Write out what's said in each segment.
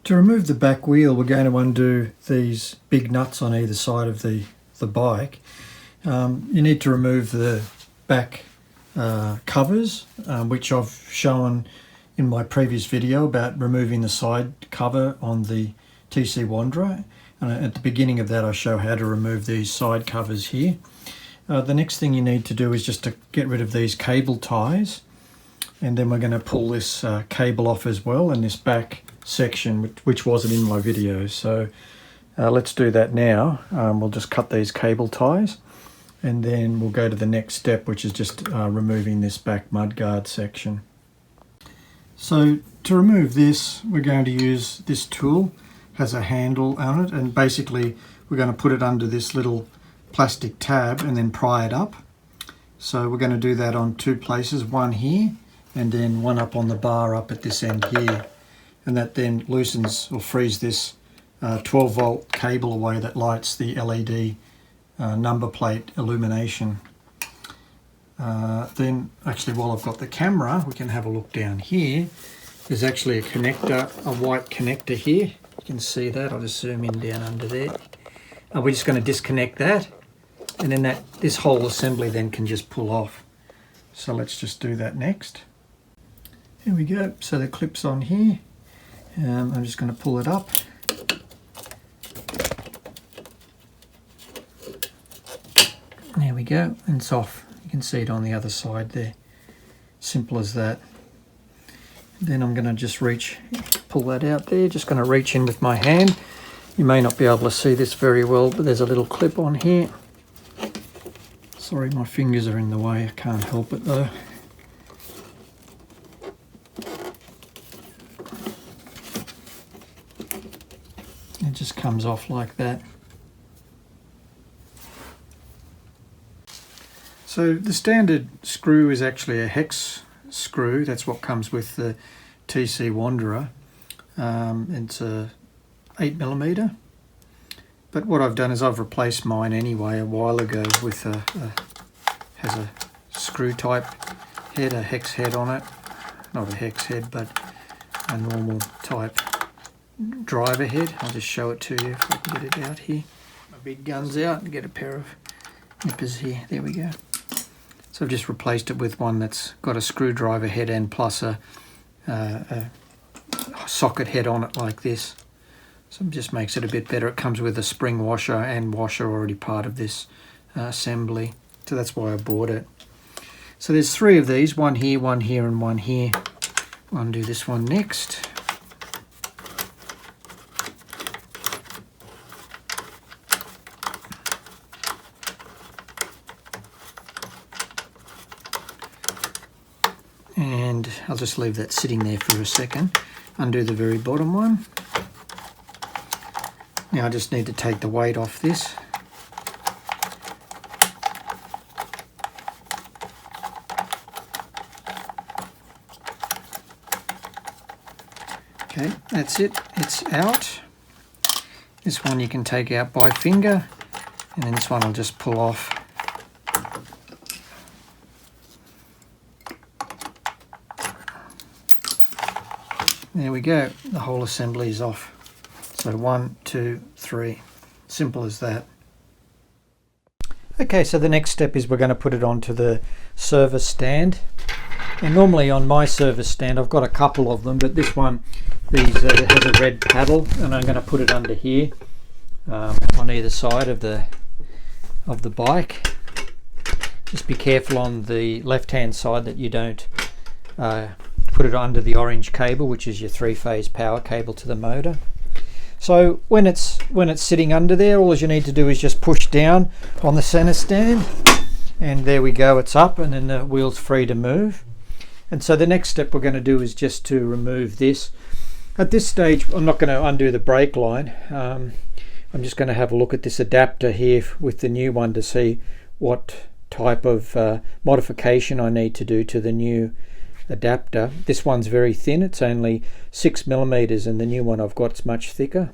To remove the back wheel, we're going to undo these big nuts on either side of the bike. You need to remove the back covers, which I've shown in my previous video about removing the side cover on the TC Wanderer. At the beginning of that I show how to remove these side covers here. The next thing you need to do is just to get rid of these cable ties, and then we're going to pull this cable off as well, and this back section which wasn't in my video. So let's do that now. We'll just cut these cable ties, and then we'll go to the next step, which is just removing this back mudguard section. So to remove this, we're going to use this tool. It has a handle on it, and basically we're going to put it under this little plastic tab and then pry it up. So we're going to do that on two places, one here and then one up on the bar up at this end here. And that then loosens or frees this 12 volt cable away that lights the LED number plate illumination. Then actually, while I've got the camera, we can have a look down here. There's actually a connector, a white connector here. You can see that. I'll just zoom in down under there. We're just going to disconnect that, and then this whole assembly then can just pull off. So let's just do that next. Here we go. So the clip's on here. I'm just going to pull it up. There we go, and it's off. You can see it on the other side there. Simple as that. Then I'm going to just pull that out there. Just going to reach in with my hand. You may not be able to see this very well, but there's a little clip on here. Sorry, my fingers are in the way. I can't help it though. It just comes off like that. So the standard screw is actually a hex screw. That's what comes with the TC Wanderer. It's a 8mm. But what I've done is I've replaced mine anyway a while ago with has a screw type head, a hex head on it. Not a hex head, but a normal type driver head. I'll just show it to you if I can get it out here. My big gun's out and get a pair of nippers here. There we go. So I've just replaced it with one that's got a screwdriver head and plus a socket head on it like this. So it just makes it a bit better. It comes with a spring washer and washer already part of this assembly. So that's why I bought it. So there's three of these, one here, and one here. I'll undo this one next. And I'll just leave that sitting there for a second. Undo the very bottom one. Now I just need to take the weight off this. Okay, that's it. It's out. This one you can take out by finger, and then this one I'll just pull off. There we go, the whole assembly is off. So 1, 2, 3, simple as that. Okay, so the next step is we're going to put it onto the service stand. And normally on my service stand, I've got a couple of them, but this one, has a red paddle, and I'm going to put it under here on either side of the bike. Just be careful on the left-hand side that you don't put it under the orange cable, which is your 3-phase power cable to the motor. So when it's sitting under there, all you need to do is just push down on the center stand, and there we go, it's up, and then the wheel's free to move. And so the next step we're going to do is just to remove this. At this stage I'm not going to undo the brake line. I'm just going to have a look at this adapter here with the new one to see what type of modification I need to do to the new adapter. This one's very thin, it's only 6mm, and the new one I've got is much thicker.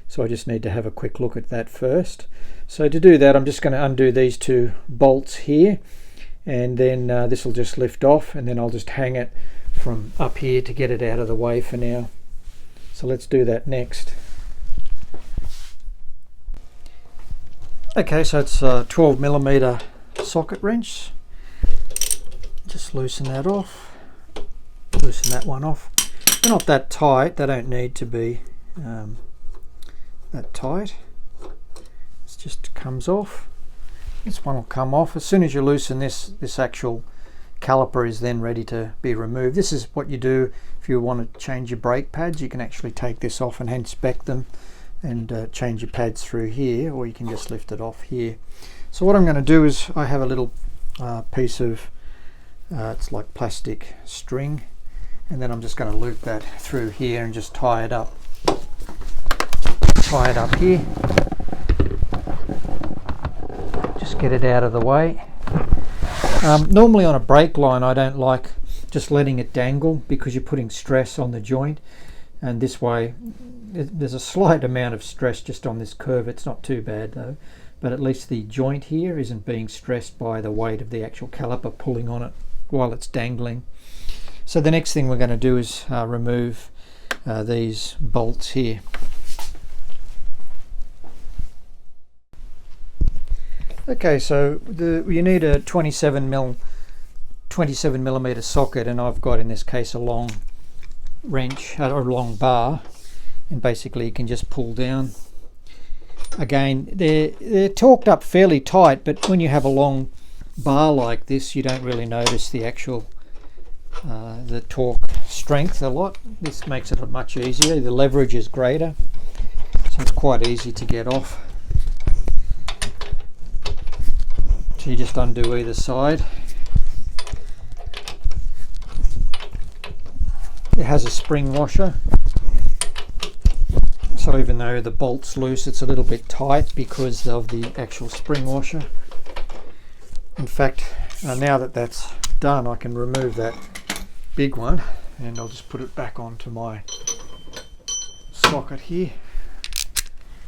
So I just need to have a quick look at that first. So to do that, I'm just going to undo these two bolts here, and then this will just lift off, and then I'll just hang it from up here to get it out of the way for now. So let's do that next. Okay, so it's a 12mm socket wrench. Just loosen that off. Loosen that one off. They're not that tight, they don't need to be that tight. It just comes off. This one will come off. As soon as you loosen this actual caliper is then ready to be removed. This is what you do if you want to change your brake pads. You can actually take this off and inspect them and change your pads through here, or you can just lift it off here. So what I'm going to do is I have a little piece of it's like plastic string, and then I'm just going to loop that through here and just tie it up here. Just get it out of the way. Normally on a brake line I don't like just letting it dangle because you're putting stress on the joint, and this way there's a slight amount of stress just on this curve. It's not too bad though, but at least the joint here isn't being stressed by the weight of the actual caliper pulling on it while it's dangling. So the next thing we're going to do is remove these bolts here. Okay, so you need a 27mm socket, and I've got in this case a long wrench or a long bar, and basically you can just pull down. Again, they're torqued up fairly tight, but when you have a long bar like this you don't really notice the actual the torque strength a lot. This makes it much easier. The leverage is greater, so it's quite easy to get off. So you just undo either side. It has a spring washer, so even though the bolt's loose it's a little bit tight because of the actual spring washer. In fact, now that that's done I can remove that big one and I'll just put it back onto my socket here.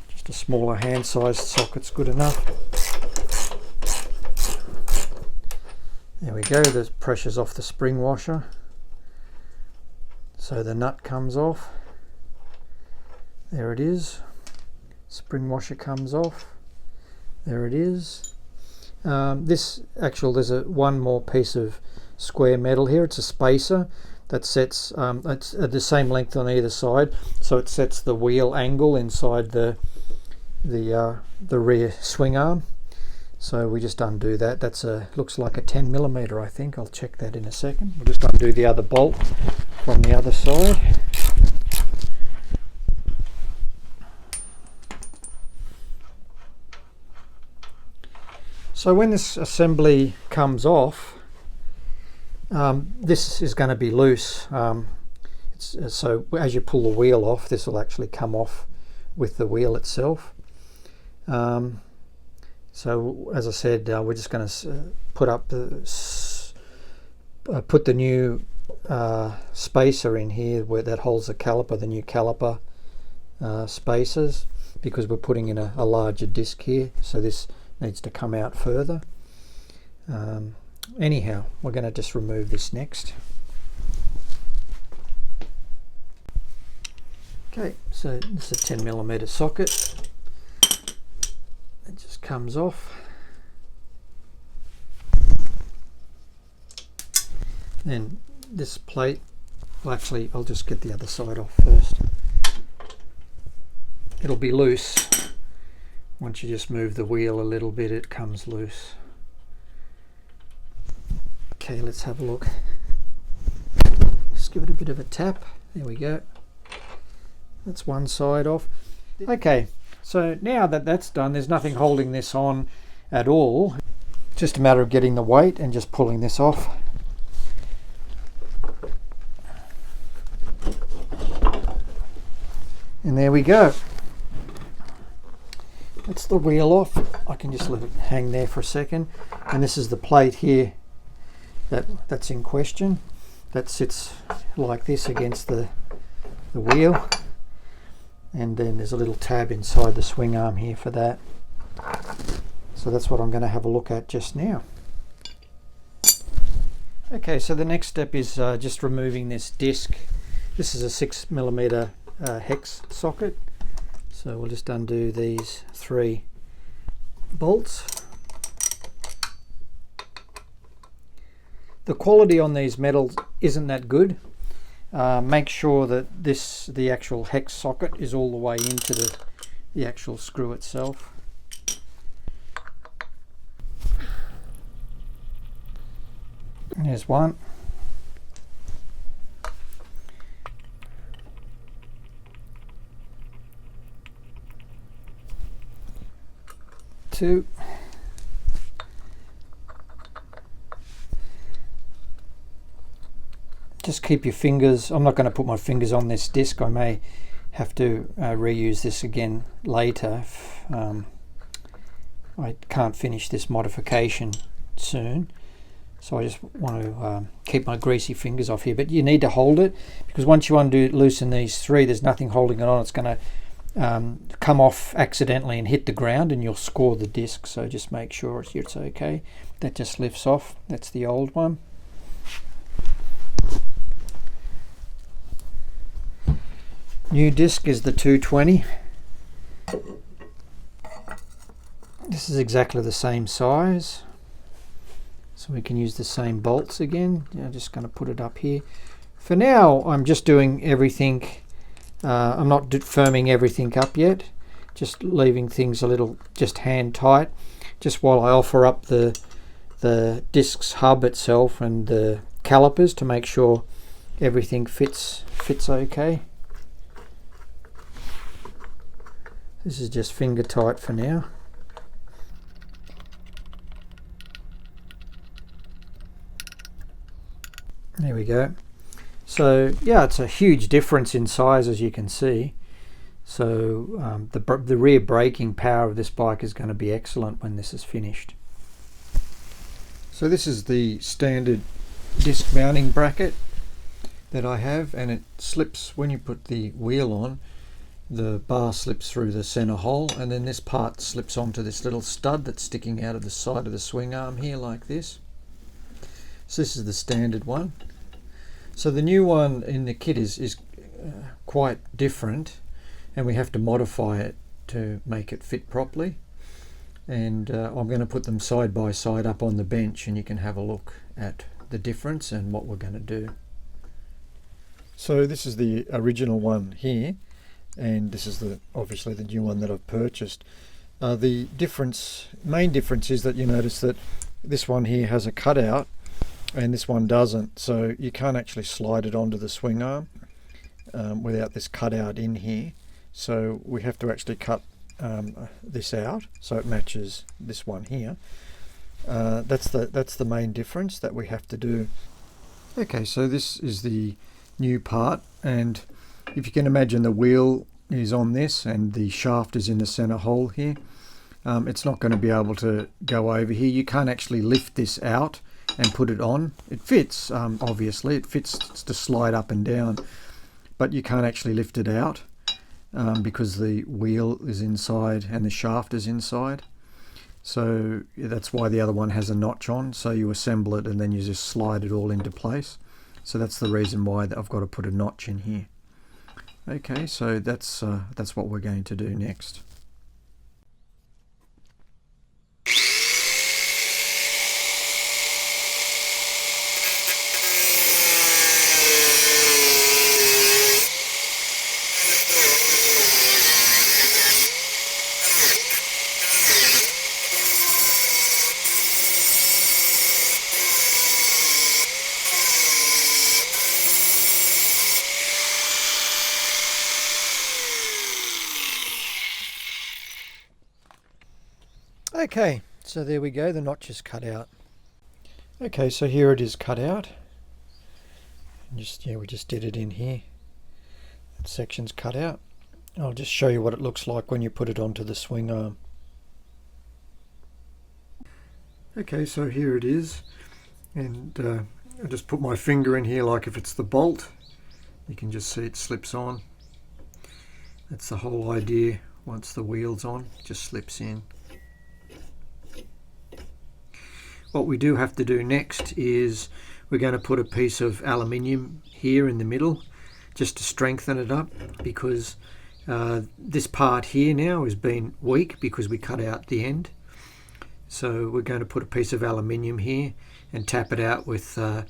Just a smaller hand-sized socket's good enough. There we go, the pressure's off the spring washer, so the nut comes off. There it is. Spring washer comes off. There it is. There's one more piece of square metal here. It's a spacer that sets, it's at the same length on either side, so it sets the wheel angle inside the rear swing arm. So we just undo that. That's looks like a 10mm, I think. I'll check that in a second. We'll just undo the other bolt from the other side. So when this assembly comes off, this is going to be loose. So as you pull the wheel off, this will actually come off with the wheel itself. So as I said, we're just going to put the new spacer in here where that holds the caliper, the new caliper spacers, because we're putting in a larger disc here, so this needs to come out further. Anyhow, we're going to just remove this next. Okay, so this is a 10mm socket. It just comes off. Then this plate, well actually I'll just get the other side off first. It'll be loose. Once you just move the wheel a little bit it comes loose. Okay, let's have a look. Just give it a bit of a tap. There we go. That's one side off. Okay. So now that that's done, there's nothing holding this on at all. Just a matter of getting the weight and just pulling this off. And there we go. That's the wheel off. I can just let it hang there for a second. And this is the plate here that's in question. That sits like this against the wheel. And then there's a little tab inside the swing arm here for that. So that's what I'm going to have a look at just now. Okay, so the next step is just removing this disc. This is a 6mm hex socket. So we'll just undo these 3 bolts. The quality on these metals isn't that good. Make sure that the actual hex socket is all the way into the actual screw itself. There's one. 2. Just keep your fingers. I'm not going to put my fingers on this disc. I may have to reuse this again later if I can't finish this modification soon. So I just want to keep my greasy fingers off here. But you need to hold it, because once you loosen these 3, there's nothing holding it on. It's going to come off accidentally and hit the ground, and you'll score the disc. So just make sure it's okay. That just lifts off. That's the old one. New disc is the 220. This is exactly the same size, so we can use the same bolts again. I'm just going to put it up here. For now, I'm just doing everything. I'm not firming everything up yet, just leaving things a little just hand tight, just while I offer up the disc's hub itself and the calipers to make sure everything fits okay. This is just finger tight for now. There we go. So yeah, it's a huge difference in size, as you can see. So the rear braking power of this bike is going to be excellent when this is finished. So this is the standard disc mounting bracket that I have, and it slips when you put the wheel on. The bar slips through the center hole, and then this part slips onto this little stud that's sticking out of the side of the swing arm here like this. So this is the standard one. So the new one in the kit is quite different, and we have to modify it to make it fit properly. And I'm going to put them side by side up on the bench, and you can have a look at the difference and what we're going to do. So this is the original one here, and this is obviously the new one that I've purchased. The main difference is that you notice that this one here has a cutout and this one doesn't, so you can't actually slide it onto the swing arm without this cutout in here. So we have to actually cut this out so it matches this one here. That's the main difference that we have to do. Okay, so this is the new part, and if you can imagine, the wheel is on this and the shaft is in the center hole here. It's not going to be able to go over here. You can't actually lift this out and put it on. It fits, obviously it fits to slide up and down, but you can't actually lift it out because the wheel is inside and the shaft is inside. So that's why the other one has a notch on, so you assemble it and then you just slide it all into place. So that's the reason why I've got to put a notch in here. Okay, so that's what we're going to do next. Okay, so there we go, the notch is cut out. Okay, so here it is cut out. And we just did it in here. That section's cut out. I'll just show you what it looks like when you put it onto the swing arm. Okay, so here it is, and I just put my finger in here like if it's the bolt. You can just see it slips on. That's the whole idea. Once the wheel's on, it just slips in. What we do have to do next is we're going to put a piece of aluminium here in the middle just to strengthen it up, because this part here now has been weak because we cut out the end. So we're going to put a piece of aluminium here and tap it out with 4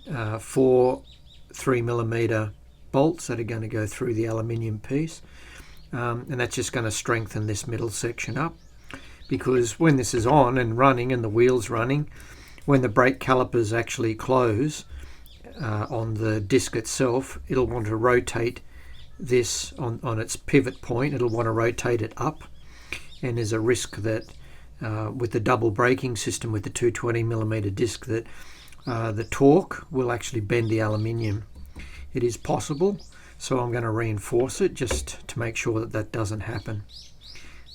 3mm bolts that are going to go through the aluminium piece, and that's just going to strengthen this middle section up, because when this is on and running and the wheel's running, when the brake calipers actually close on the disc itself, it'll want to rotate this on its pivot point. It'll want to rotate it up, and there's a risk that with the double braking system with the 220mm disc that the torque will actually bend the aluminium. It is possible, so I'm going to reinforce it just to make sure that that doesn't happen.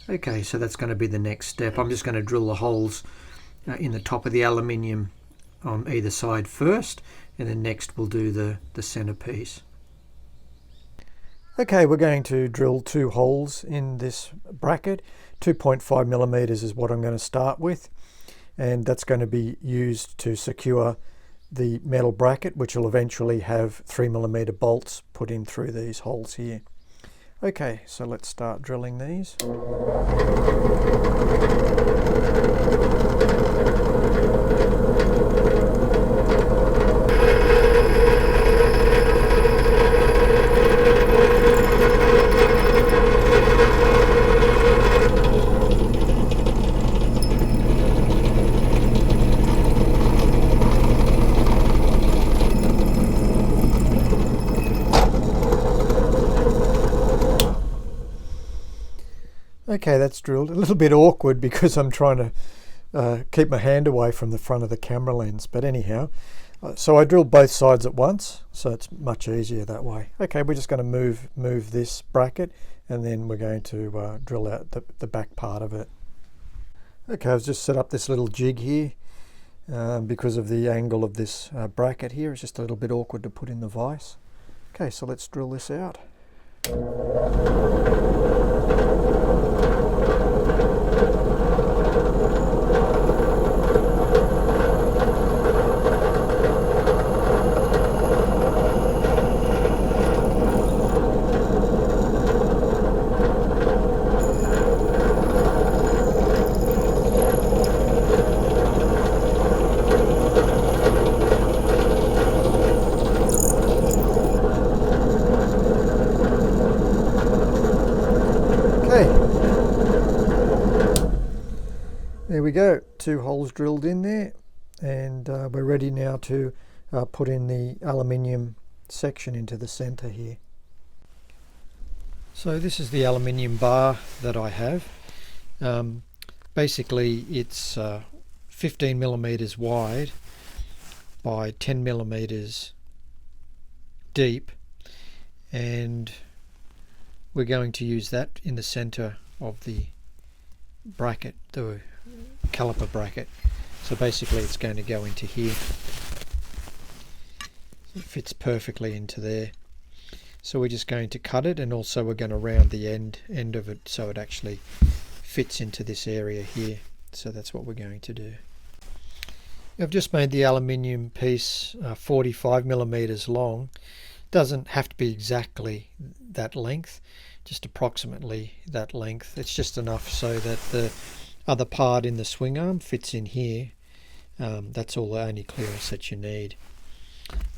Okay, so that's going to be the next step. I'm just going to drill the holes in the top of the aluminium on either side first, and then next we'll do the centerpiece. Okay, we're going to drill 2 holes in this bracket. 2.5mm is what I'm going to start with, and that's going to be used to secure the metal bracket, which will eventually have 3mm bolts put in through these holes here. Okay, so let's start drilling these. Okay, that's drilled. A little bit awkward because I'm trying to keep my hand away from the front of the camera lens, but anyhow, so I drilled both sides at once, so it's much easier that way. Okay, we're just going to move this bracket, and then we're going to drill out the back part of it. Okay, I've just set up this little jig here because of the angle of this bracket here. It's just a little bit awkward to put in the vise. Okay, so let's drill this out. There we go, 2 holes drilled in there, and we're ready now to put in the aluminium section into the center here. So this is the aluminium bar that I have. Basically it's 15mm wide by 10mm deep, and we're going to use that in the center of the bracket, the caliper bracket. So basically it's going to go into here. It fits perfectly into there. So we're just going to cut it, and also we're going to round the end of it so it actually fits into this area here. So that's what we're going to do. I've just made the aluminium piece 45mm long. Doesn't have to be exactly that length, just approximately that length. It's just enough so that the other part in the swing arm fits in here. That's all the only clearance that you need.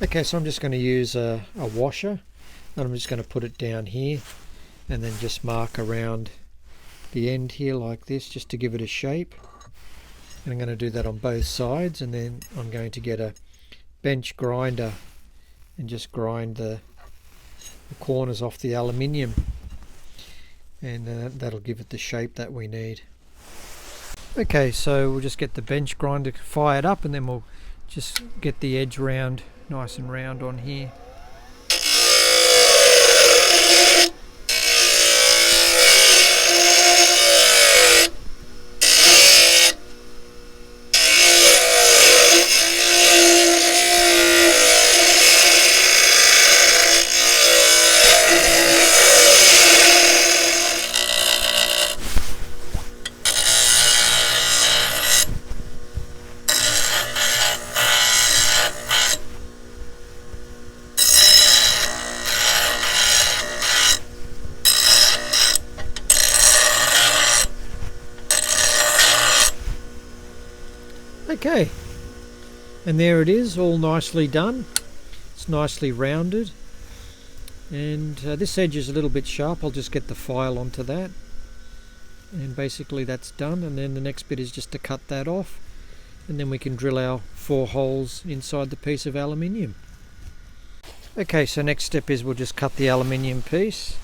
Okay, so I'm just going to use a washer, and I'm just going to put it down here and then just mark around the end here like this, just to give it a shape. And I'm going to do that on both sides, and then I'm going to get a bench grinder and just grind the corners off the aluminium, and that'll give it the shape that we need. Okay, so we'll just get the bench grinder fired up, and then we'll just get the edge round, nice and round on here. Okay, and there it is, all nicely done. It's nicely rounded, and this edge is a little bit sharp. I'll just get the file onto that, and basically that's done. And then the next bit is just to cut that off, and then we can drill our 4 holes inside the piece of aluminium. Okay, so next step is we'll just cut the aluminium piece.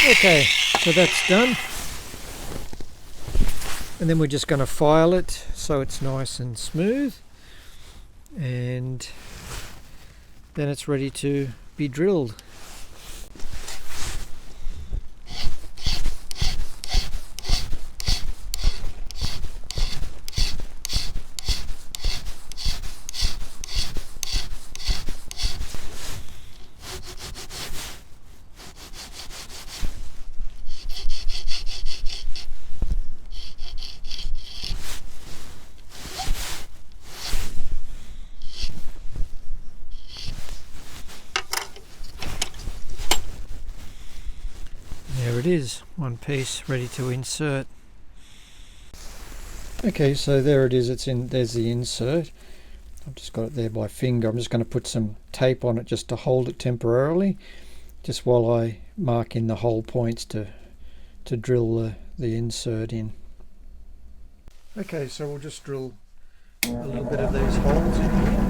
Okay, so that's done, and then we're just going to file it so it's nice and smooth, and then it's ready to be drilled. There it is, one piece ready to insert. Okay, so there it is, there's the insert. I've just got it there by finger. I'm just going to put some tape on it just to hold it temporarily, just while I mark in the hole points to drill the insert in. Okay, so we'll just drill a little bit of these holes in here.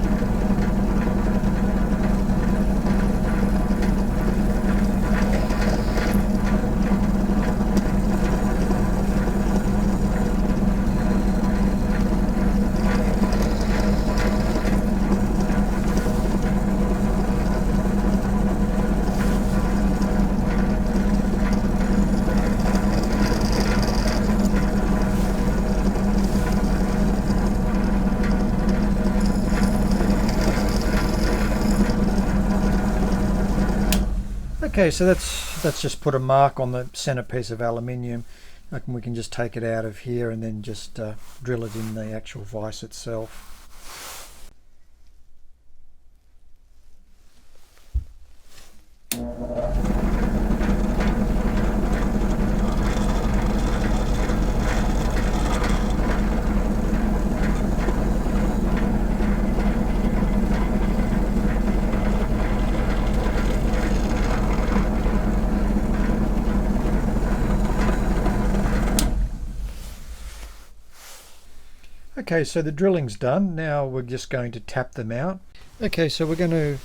Okay, so that's just put a mark on the center piece of aluminium. We can just take it out of here and then just drill it in the actual vise itself. Okay, so the drilling's done. Now we're just going to tap them out. Okay, so we're going to,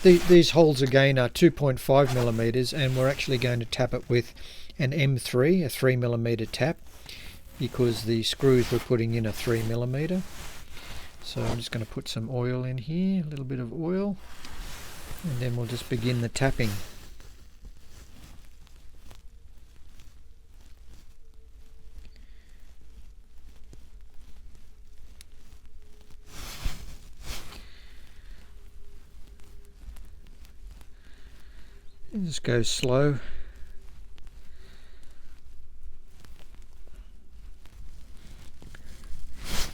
these holes again are 2.5 millimeters, and we're actually going to tap it with an M3, a 3 millimeter tap, because the screws we're putting in are 3 millimeter. So I'm just going to put some oil in here, a little bit of oil, and then we'll just begin the tapping. And just go slow.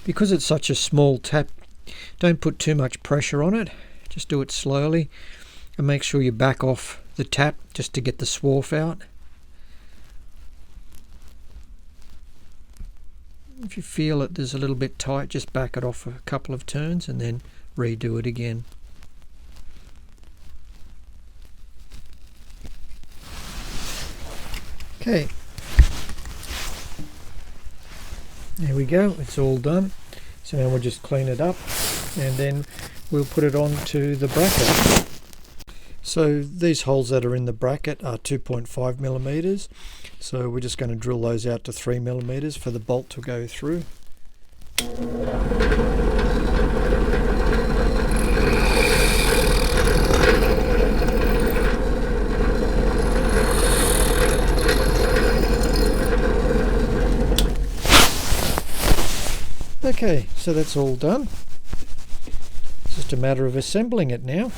Because it's such a small tap, don't put too much pressure on it. Just do it slowly, and make sure you back off the tap just to get the swarf out. If you feel that there's a little bit tight, just back it off a couple of turns and then redo it again. Okay, there we go, it's all done. So now we'll just clean it up and then we'll put it onto the bracket. So these holes that are in the bracket are 2.5 millimeters. So we're just going to drill those out to 3 millimeters for the bolt to go through. Okay, so that's all done. It's just a matter of assembling it now.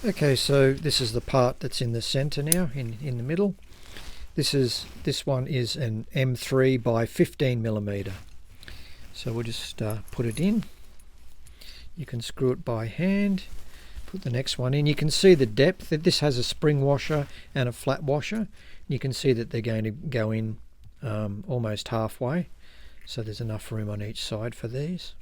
Okay, so this is the part that's in the center now, in the middle. This one is an M3 by 15 millimeter. So we'll just put it in. you can screw it by hand. Put the next one in. You can see the depth that this has a spring washer and a flat washer. You can see that they're going to go in almost halfway, so there's enough room on each side for these.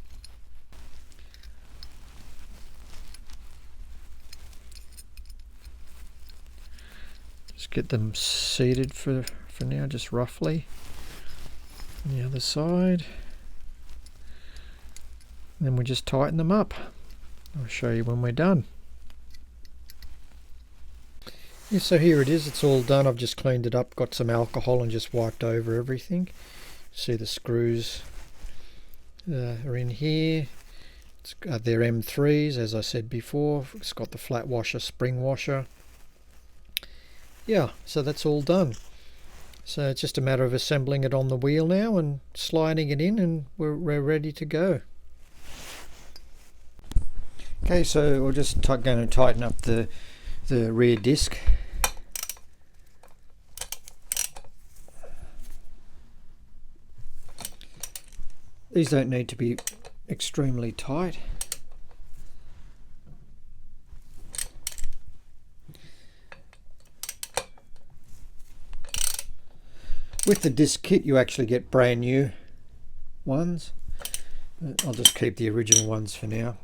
Just get them seated for now, just roughly. On the other side. And then we just tighten them up. I'll show you when we're done. Yeah, so here it is, it's all done. I've just cleaned it up, got some alcohol and just wiped over everything. See the screws are in here. They're M3s, as I said before. It's got the flat washer, spring washer. Yeah, so that's all done. So it's just a matter of assembling it on the wheel now and sliding it in, and we're ready to go. Okay, so we're just going to tighten up the rear disc. These don't need to be extremely tight. With the disc kit you actually get brand new ones. I'll just keep the original ones for now.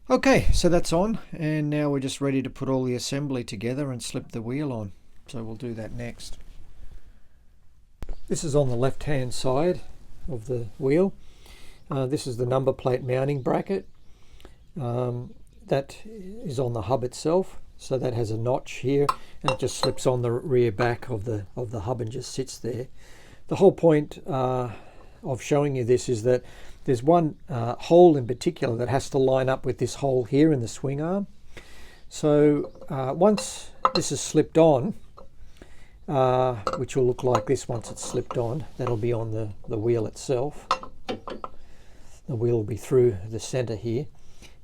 Okay, so that's on, and now we're just ready to put all the assembly together and slip the wheel on. So we'll do that next. This is on the left hand side of the wheel. This is the number plate mounting bracket. That is on the hub itself, so that has a notch here, and it just slips on the rear back of the hub and just sits there. The whole point of showing you this is that there's one hole in particular that has to line up with this hole here in the swing arm. So once this is slipped on, which will look like this once it's slipped on, that'll be on the wheel itself. The wheel will be through the center here.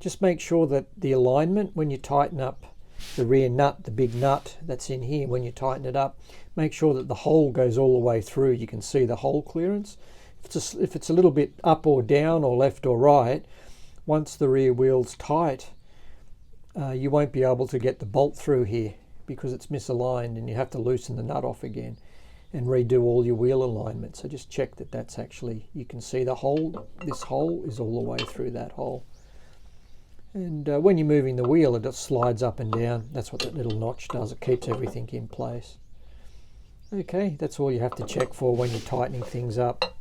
Just make sure that the alignment, when you tighten up the rear nut, the big nut that's in here, when you tighten it up, make sure that the hole goes all the way through. You can see the hole clearance. If it's a little bit up or down or left or right, once the rear wheel's tight, you won't be able to get the bolt through here because it's misaligned, and you have to loosen the nut off again and redo all your wheel alignment. So just check that that's actually, you can see the hole, this hole is all the way through that hole. And when you're moving the wheel, it just slides up and down. That's what that little notch does. It keeps everything in place. Okay, that's all you have to check for when you're tightening things up.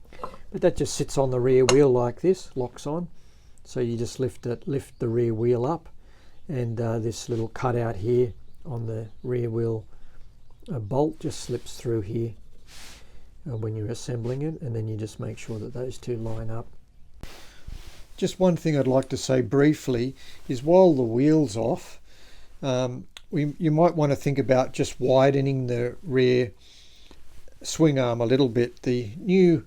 But that just sits on the rear wheel like this, locks on. So you just lift the rear wheel up, and this little cutout here on the rear wheel bolt just slips through here when you're assembling it, and then you just make sure that those two line up. Just one thing I'd like to say briefly is while the wheel's off, you might want to think about just widening the rear swing arm a little bit. The new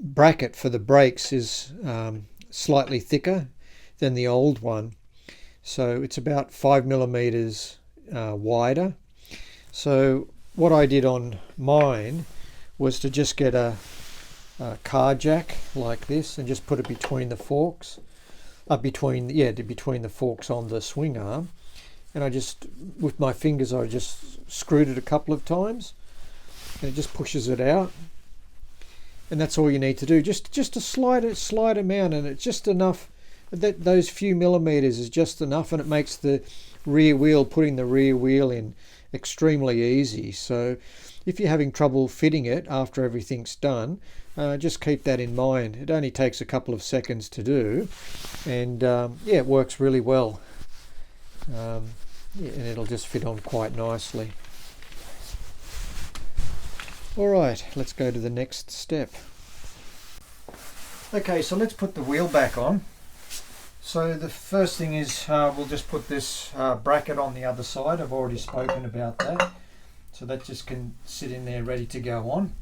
bracket for the brakes is slightly thicker than the old one, so it's about 5mm wider. So what I did on mine was to just get a car jack like this and just put it between the forks, between the forks on the swing arm, and I just, with my fingers, I just screwed it a couple of times, and it just pushes it out. And that's all you need to do, just a slight amount, and it's just enough. That those few millimeters is just enough, and it makes the rear wheel, putting the rear wheel in, extremely easy. So if you're having trouble fitting it after everything's done, just keep that in mind. It only takes a couple of seconds to do, and yeah, it works really well. Yeah, and it'll just fit on quite nicely. Alright, let's go to the next step. Okay, so let's put the wheel back on. So the first thing is we'll just put this bracket on the other side. I've already spoken about that. So that just can sit in there ready to go on.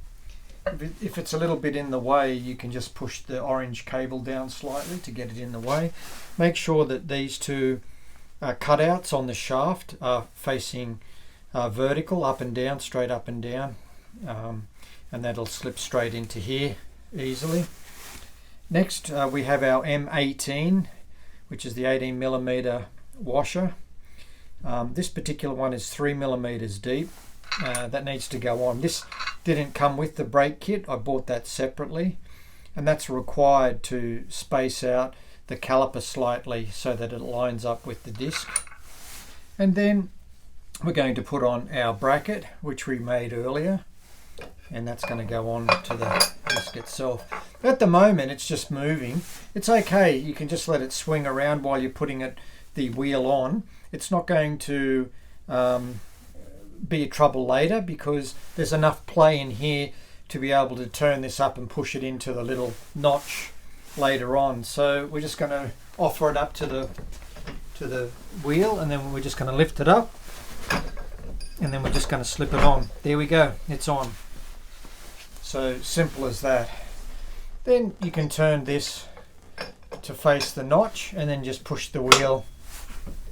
If it's a little bit in the way, you can just push the orange cable down slightly to get it in the way. Make sure that these two cutouts on the shaft are facing vertical, up and down, straight up and down. And that'll slip straight into here easily. Next we have our M18 which is the 18mm washer. This particular one is 3mm deep. That needs to go on. This didn't come with the brake kit. I bought that separately, and that's required to space out the caliper slightly so that it lines up with the disc. And then we're going to put on our bracket, which we made earlier, and that's going to go on to the disc itself. At the moment it's just moving. It's okay, you can just let it swing around while you're putting the wheel on. It's not going to be a trouble later, because there's enough play in here to be able to turn this up and push it into the little notch later on. So we're just going to offer it up to the wheel, and then we're just going to lift it up, and then we're just going to slip it on. There we go, it's on. So simple as that. Then you can turn this to face the notch, and then just push the wheel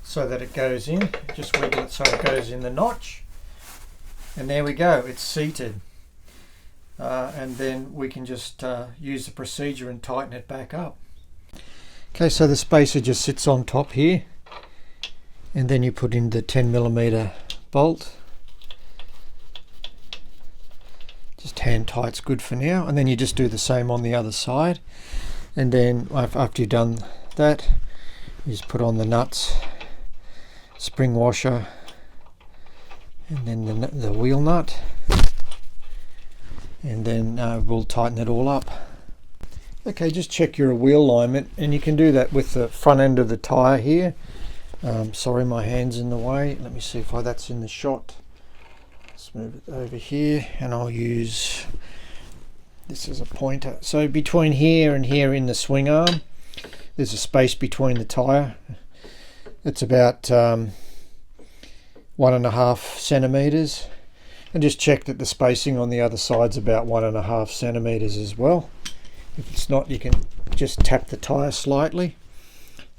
so that it goes in. Just wiggle it so it goes in the notch, and there we go, it's seated. And then we can just use the procedure and tighten it back up. Okay, so the spacer just sits on top here, and then you put in the 10mm bolt. Just hand tight's good for now, and then you just do the same on the other side. And then after you've done that, you just put on the nuts, spring washer, and then the wheel nut, and then we'll tighten it all up. Okay, just check your wheel alignment, and you can do that with the front end of the tyre here. Sorry, my hand's in the way. Let me see if that's in the shot. Let's move it over here, and I'll use this as a pointer. So between here and here in the swing arm, there's a space between the tyre. It's about 1.5 centimeters, and just check that the spacing on the other side's about 1.5 centimeters as well. If it's not, you can just tap the tyre slightly,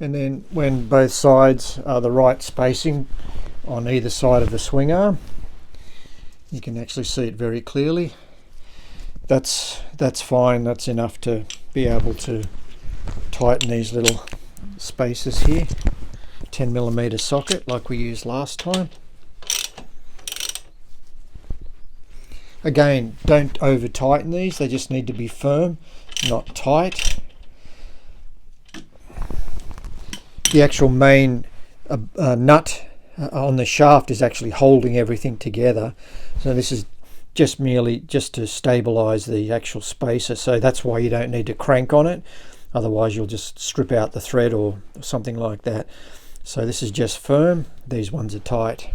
and then when both sides are the right spacing on either side of the swing arm, you can actually see it very clearly. That's fine. That's enough to be able to tighten these little spaces here. 10mm socket like we used last time. Again, don't over tighten these, they just need to be firm, not tight. The actual main nut on the shaft is actually holding everything together, so this is just merely to stabilize the actual spacer, so that's why you don't need to crank on it, otherwise you'll just strip out the thread or something like that. So this is just firm, these ones are tight.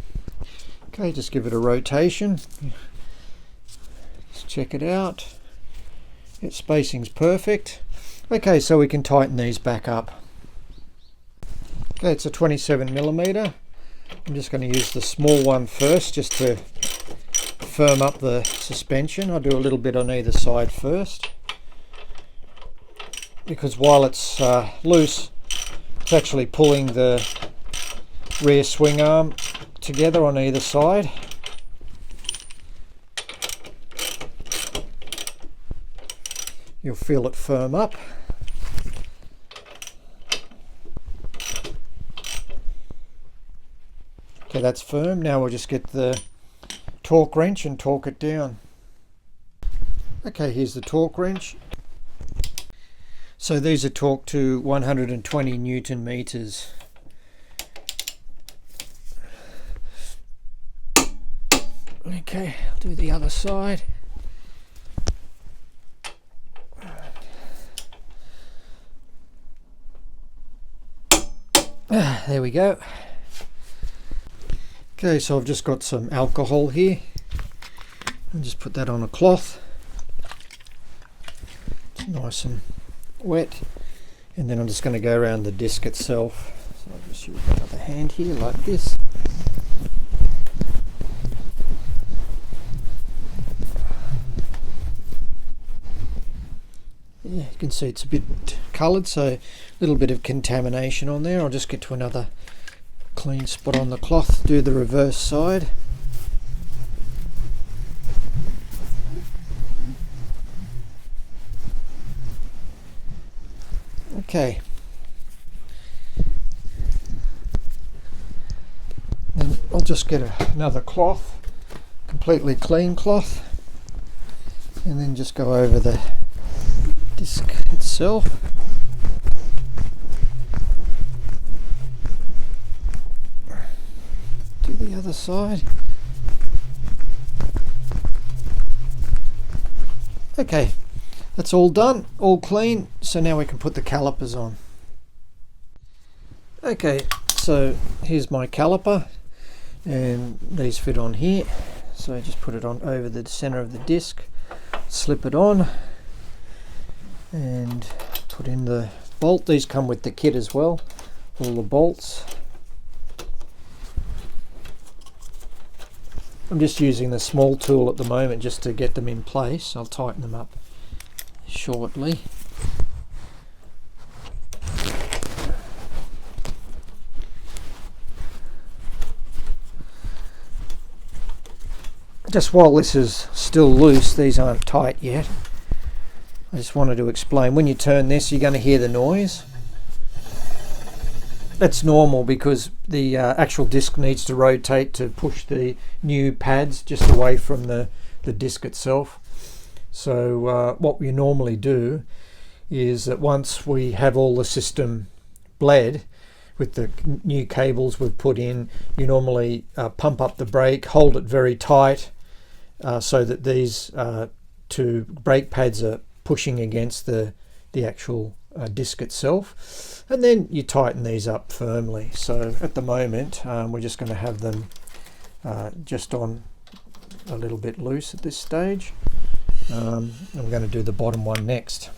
Okay, just give it a rotation. Let's check it out. Its spacing's perfect. Okay, so we can tighten these back up. Okay, it's a 27mm. I'm just going to use the small one first just to firm up the suspension. I'll do a little bit on either side first, because while it's loose, it's actually pulling the rear swing arm together on either side. You'll feel it firm up. Okay, that's firm. Now we'll just get the torque wrench and torque it down. Okay, here's the torque wrench. So these are torqued to 120 Newton meters. Okay, I'll do the other side. There we go. Okay, so I've just got some alcohol here. I'll just put that on a cloth. It's nice and wet. And then I'm just going to go around the disc itself. So I'll just use the other hand here like this. Yeah, you can see it's a bit coloured, so a little bit of contamination on there. I'll just get to another clean spot on the cloth, do the reverse side. Okay, just get another cloth, completely clean cloth, and then just go over the disc itself. To the other side. Okay, that's all done, all clean, so now we can put the calipers on. Okay, so here's my caliper, and these fit on here, so just put it on over the center of the disc, slip it on, and put in the bolt. These come with the kit as well, all the bolts. I'm just using the small tool at the moment just to get them in place. I'll tighten them up shortly. Just while this is still loose, these aren't tight yet. I just wanted to explain, when you turn this, you're going to hear the noise. That's normal because the actual disc needs to rotate to push the new pads just away from the disc itself. So what we normally do is that once we have all the system bled with the new cables we've put in, you normally pump up the brake, hold it very tight so that these two brake pads are pushing against the actual disc itself, and then you tighten these up firmly. So at the moment we're just going to have them just on a little bit loose at this stage. I'm going to do the bottom one next.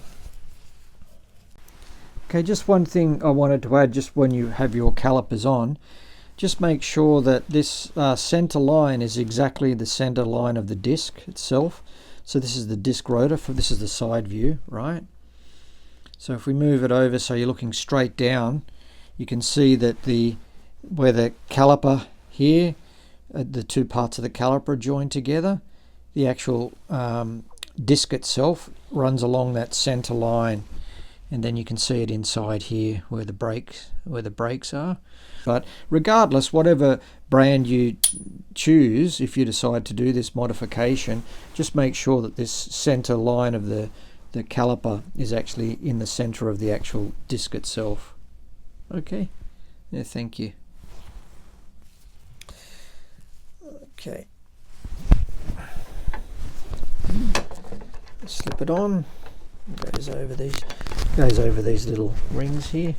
Okay, just one thing I wanted to add, just when you have your calipers on, just make sure that this center line is exactly the center line of the disc itself. So this is the disc rotor, this is the side view, right? So if we move it over so you're looking straight down, you can see that where the caliper here, the two parts of the caliper are joined together, the actual disc itself runs along that center line, and then you can see it inside here where the brakes are. But regardless, whatever brand you choose, if you decide to do this modification, just make sure that this center line of the caliper is actually in the center of the actual disc itself. Okay, yeah, thank you. Okay, slip it on. Goes over these little rings here.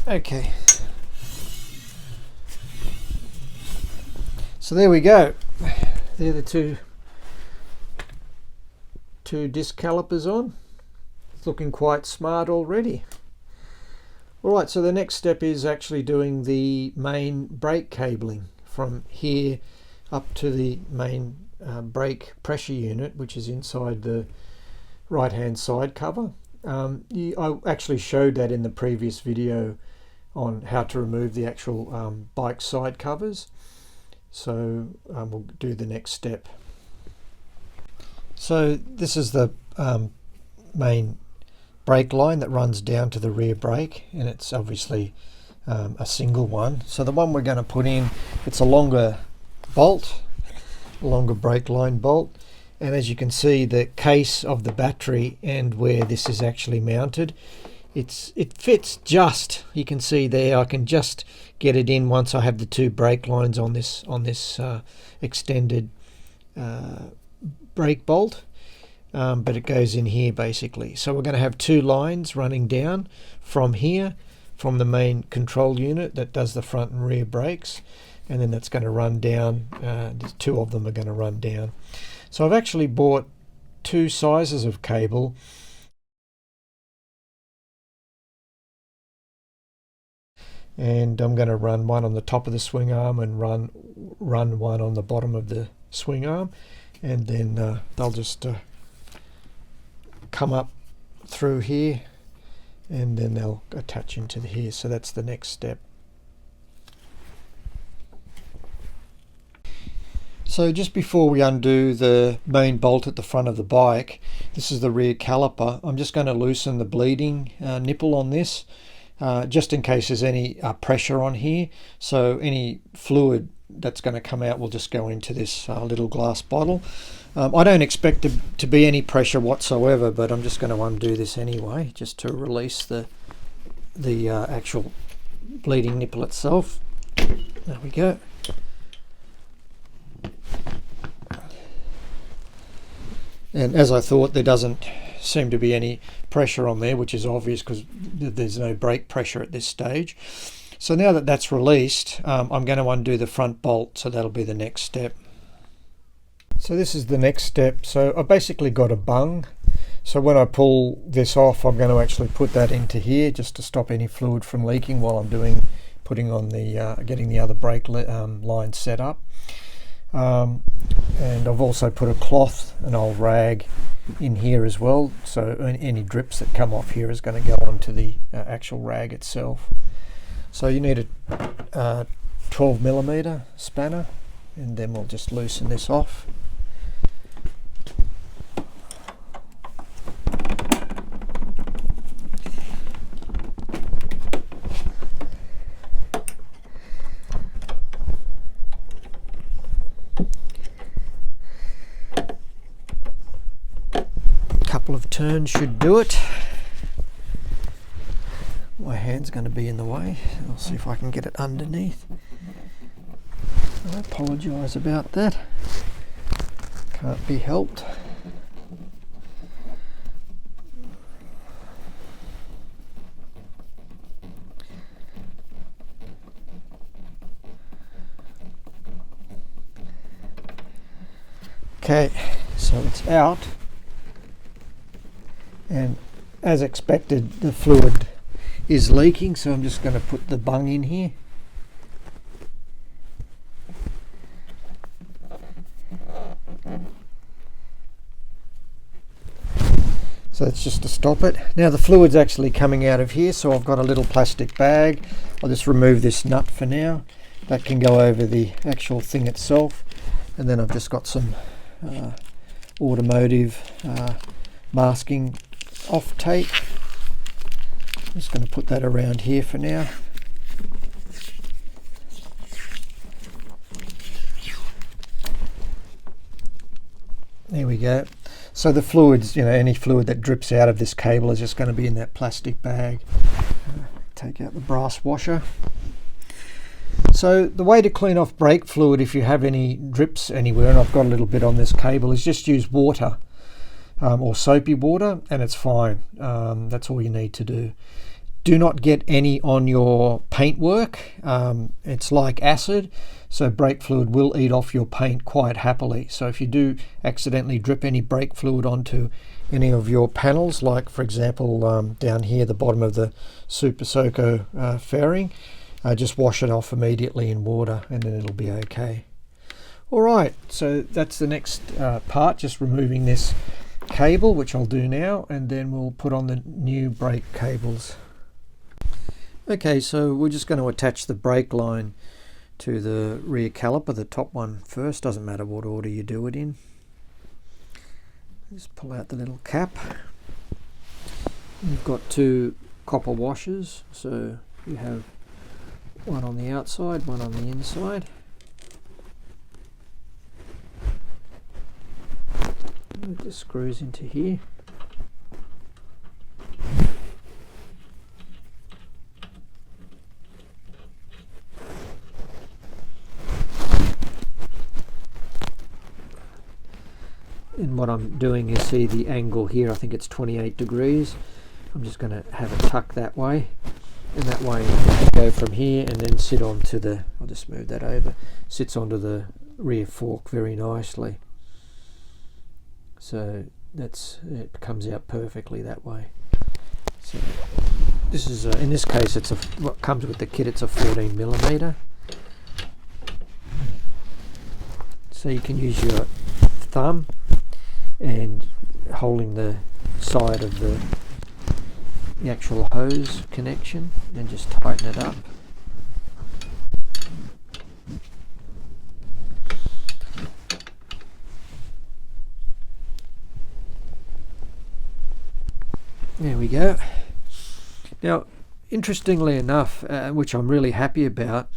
Okay, so there we go. They're the two disc calipers on. It's looking quite smart already. Alright, so the next step is actually doing the main brake cabling from here up to the main brake pressure unit, which is inside the right hand side cover. I actually showed that in the previous video on how to remove the actual bike side covers, so we'll do the next step. So this is the main brake line that runs down to the rear brake, and it's obviously a single one. So the one we're going to put in, it's a longer bolt, a longer brake line bolt, and as you can see, the case of the battery and where this is actually mounted, it fits just. You can see there, I can just get it in once I have the two brake lines on this extended brake bolt, but it goes in here basically. So we're going to have two lines running down from here, from the main control unit that does the front and rear brakes, and then that's going to run down. Two of them are going to run down. So I've actually bought two sizes of cable. And I'm going to run one on the top of the swing arm and run one on the bottom of the swing arm, and then they'll just come up through here, and then they'll attach into here. So that's the next step. So just before we undo the main bolt at the front of the bike, this is the rear caliper. I'm just going to loosen the bleeding nipple on this, just in case there's any pressure on here. So any fluid that's going to come out will just go into this little glass bottle. I don't expect there to be any pressure whatsoever, but I'm just going to undo this anyway, just to release the actual bleeding nipple itself. There we go. And as I thought, there doesn't seem to be any pressure on there, which is obvious because there's no brake pressure at this stage. So now that that's released, I'm going to undo the front bolt, so that'll be the next step. So this is the next step. So I've basically got a bung. So when I pull this off, I'm going to actually put that into here just to stop any fluid from leaking while I'm putting on the getting the other brake line set up. And I've also put a cloth, an old rag, in here as well, so any drips that come off here is going to go onto the actual rag itself. So you need a 12mm spanner, and then we'll just loosen this off. Couple of turns should do it. My hand's going to be in the way. I'll see if I can get it underneath. I apologise about that. Can't be helped. Okay, so it's out. And as expected, the fluid is leaking, so I'm just going to put the bung in here. So that's just to stop it. Now the fluid's actually coming out of here, so I've got a little plastic bag. I'll just remove this nut for now. That can go over the actual thing itself. And then I've just got some automotive masking off tape. I'm just going to put that around here for now. There we go. So the fluids, any fluid that drips out of this cable is just going to be in that plastic bag. Take out the brass washer. So the way to clean off brake fluid if you have any drips anywhere, and I've got a little bit on this cable, is just use water. Or soapy water, and it's fine. That's all you need to do. Do not get any on your paintwork. It's like acid, so brake fluid will eat off your paint quite happily. So if you do accidentally drip any brake fluid onto any of your panels, like for example down here the bottom of the Super Soco fairing, just wash it off immediately in water, and then it'll be okay. Alright, so that's the next part, just removing this cable, which I'll do now, and then we'll put on the new brake cables. Okay, so we're just going to attach the brake line to the rear caliper, the top one first, doesn't matter what order you do it in. Just pull out the little cap. You've got two copper washers, so you have one on the outside, one on the inside. It just screws into here. And what I'm doing is, see the angle here, I think it's 28 degrees. I'm just going to have it tuck that way, and that way it can go from here and then sit onto the, I'll just move that over, sits onto the rear fork very nicely. So it comes out perfectly that way. So this is in this case it's what comes with the kit, it's a 14mm. So you can use your thumb and holding the side of the actual hose connection and just tighten it up. There we go. Now, interestingly enough, which I'm really happy about,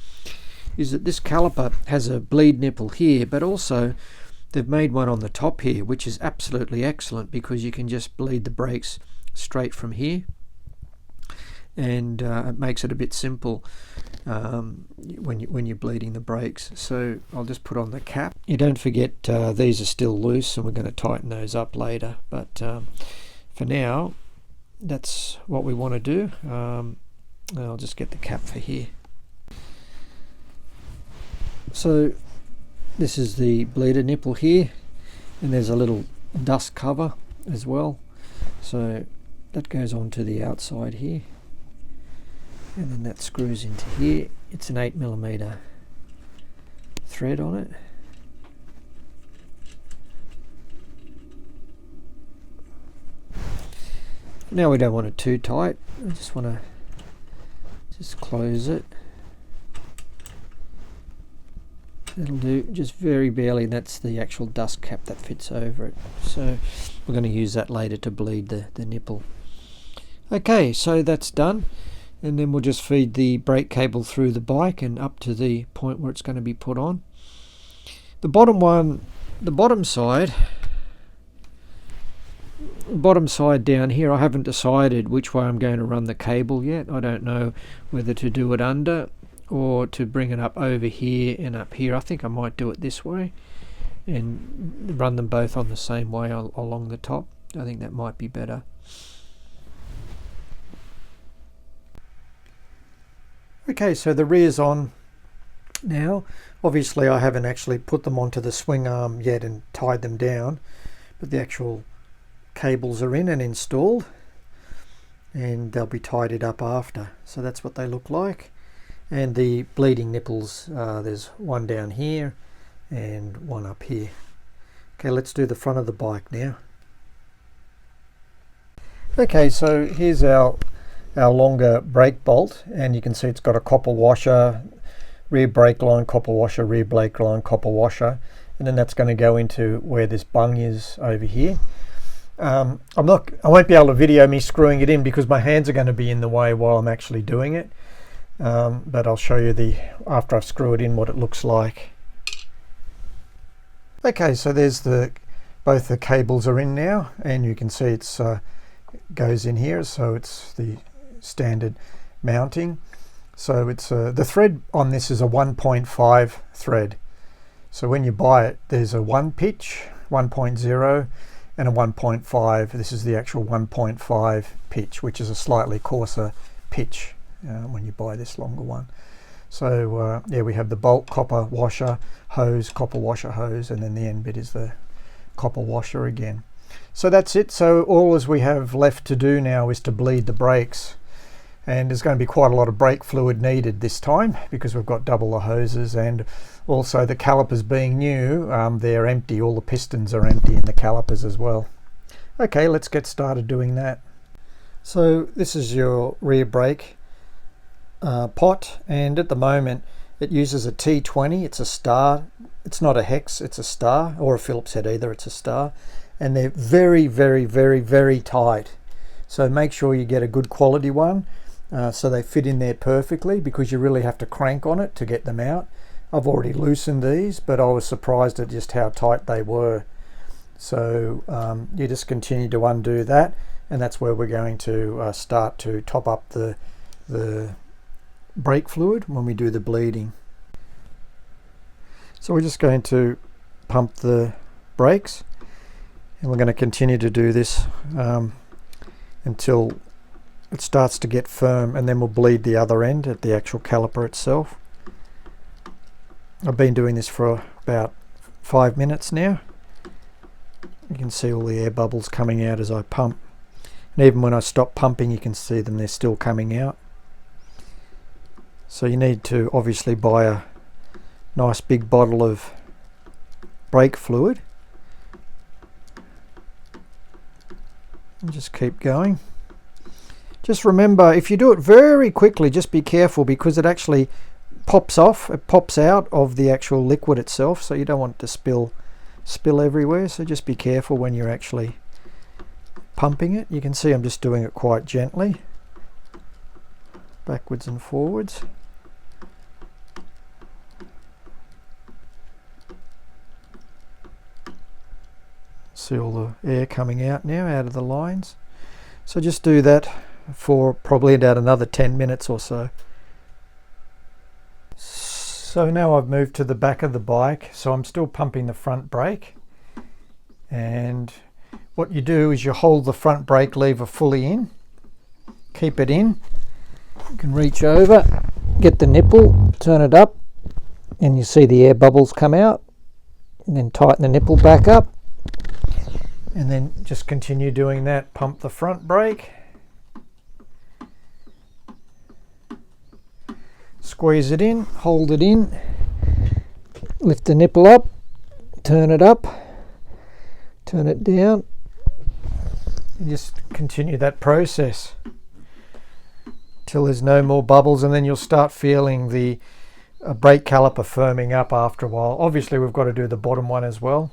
is that this caliper has a bleed nipple here, but also they've made one on the top here, which is absolutely excellent because you can just bleed the brakes straight from here, and it makes it a bit simple when you're bleeding the brakes. So I'll just put on the cap. You don't forget these are still loose, and we're going to tighten those up later, but for now that's what we want to do. I'll just get the cap for here. So this is the bleeder nipple here, and there's a little dust cover as well, so that goes on to the outside here, and then that screws into here. It's an 8mm thread on it. Now we don't want it too tight, I just want to just close it. That'll do, just very barely. That's the actual dust cap that fits over it, so we're going to use that later to bleed the nipple. Okay, so that's done, and then we'll just feed the brake cable through the bike and up to the point where it's going to be put on. The bottom one, the bottom side down here, I haven't decided which way I'm going to run the cable yet. I don't know whether to do it under or to bring it up over here and up here. I think I might do it this way and run them both on the same way along the top. I think that might be better. Okay, so the rear's on now. Obviously I haven't actually put them onto the swing arm yet and tied them down, but the actual cables are in and installed, and they'll be tidied up after. So that's what they look like. And the bleeding nipples, there's one down here and one up here. Okay, let's do the front of the bike now. Okay, so here's our longer brake bolt, and you can see it's got a copper washer, rear brake line, copper washer, rear brake line, copper washer, and then that's going to go into where this bung is over here. I won't be able to video me screwing it in because my hands are going to be in the way while I'm actually doing it. But I'll show you after I screw it in what it looks like. Okay, so there's both the cables are in now, and you can see it's goes in here, so it's the standard mounting. So it's the thread on this is a 1.5 thread. So when you buy it, there's a 1 pitch, 1.0, and a 1.5. This is the actual 1.5 pitch, which is a slightly coarser pitch when you buy this longer one. So yeah, we have the bolt, copper washer, hose, copper washer, hose, and then the end bit is the copper washer again. So that's it. So all as we have left to do now is to bleed the brakes, and there's going to be quite a lot of brake fluid needed this time because we've got double the hoses, and also the calipers being new, they're empty. All the pistons are empty in the calipers as well. Okay, let's get started doing that. So this is your rear brake pot, and at the moment it uses a T20. It's a star. It's not a hex, it's a star, or a Phillips head either, it's a star. And they're very, very, very, very tight. So make sure you get a good quality one so they fit in there perfectly, because you really have to crank on it to get them out. I've already loosened these, but I was surprised at just how tight they were. So you just continue to undo that, and that's where we're going to start to top up the brake fluid when we do the bleeding. So we're just going to pump the brakes, and we're going to continue to do this until it starts to get firm, and then we'll bleed the other end at the actual caliper itself. I've been doing this for about 5 minutes now. You can see all the air bubbles coming out as I pump, and even when I stop pumping you can see them, they're still coming out. So you need to obviously buy a nice big bottle of brake fluid and just keep going. Just remember, if you do it very quickly, just be careful, because it actually pops off, it pops out of the actual liquid itself, so you don't want it to spill everywhere. So just be careful when you're actually pumping it. You can see I'm just doing it quite gently, backwards and forwards. See all the air coming out now out of the lines. So just do that for probably about another 10 minutes or so. So now I've moved to the back of the bike, so I'm still pumping the front brake, and what you do is you hold the front brake lever fully in, keep it in, you can reach over, get the nipple, turn it up, and you see the air bubbles come out, and then tighten the nipple back up, and then just continue doing that. Pump the front brake, squeeze it in, hold it in, lift the nipple up, turn it up, turn it down, and just continue that process till there's no more bubbles, and then you'll start feeling the brake caliper firming up after a while. Obviously we've got to do the bottom one as well,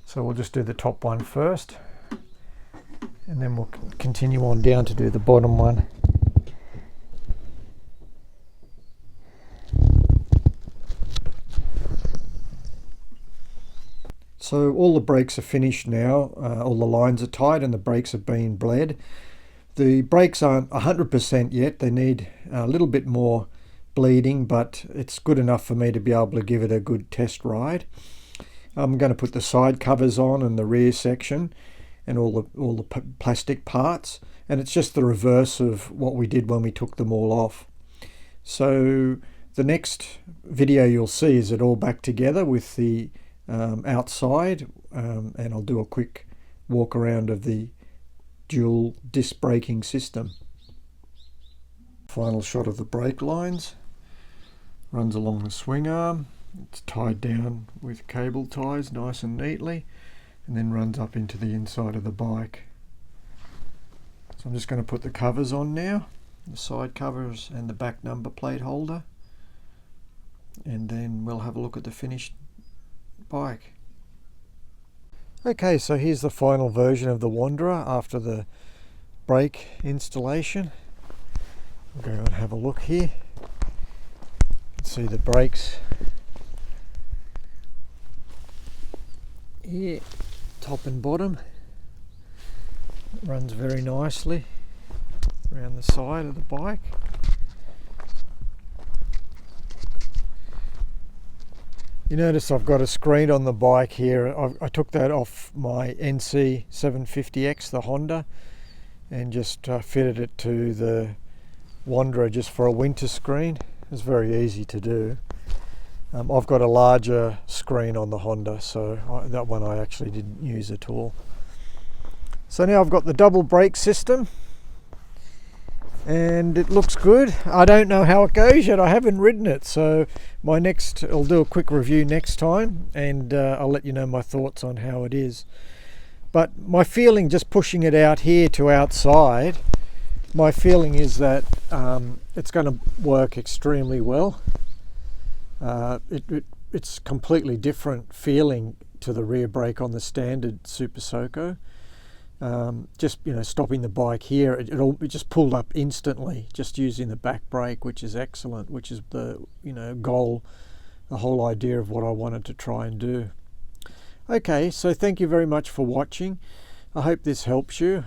so we'll just do the top one first, and then we'll continue on down to do the bottom one. So all the brakes are finished now, all the lines are tight and the brakes have been bled. The brakes aren't 100% yet, they need a little bit more bleeding, but it's good enough for me to be able to give it a good test ride. I'm going to put the side covers on and the rear section and all the plastic parts, and it's just the reverse of what we did when we took them all off. So the next video you'll see is it all back together with the outside, and I'll do a quick walk around of the dual disc braking system. Final shot of the brake lines. Runs along the swing arm. It's tied down with cable ties nice and neatly, and then runs up into the inside of the bike. So I'm just going to put the covers on now, the side covers and the back number plate holder, and then we'll have a look at the finished bike. Okay, so here's the final version of the Wanderer after the brake installation. We'll go and have a look here. You can see the brakes here, top and bottom. It runs very nicely around the side of the bike. You notice I've got a screen on the bike here. I took that off my NC 750X, the Honda, and just fitted it to the Wanderer just for a winter screen. It's very easy to do. I've got a larger screen on the Honda, so that one I actually didn't use at all. So now I've got the double brake system, and it looks good. I don't know how it goes yet, I haven't ridden it, so I'll do a quick review next time, and I'll let you know my thoughts on how it is. But my feeling, just pushing it out here to outside, my feeling is that it's going to work extremely well. It's completely different feeling to the rear brake on the standard Super Soco. Just stopping the bike here, it just pulled up instantly just using the back brake, which is excellent, which is the goal, the whole idea of what I wanted to try and do. Okay, so thank you very much for watching. I hope this helps you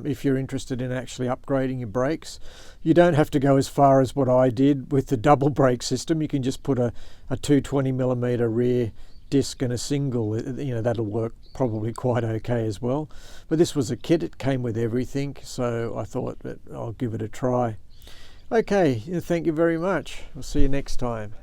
if you're interested in actually upgrading your brakes. You don't have to go as far as what I did with the double brake system. You can just put a 220mm rear disc and a single, you know, that'll work probably quite okay as well. But this was a kit, it came with everything, so I thought that I'll give it a try. Okay, thank you very much. We'll see you next time.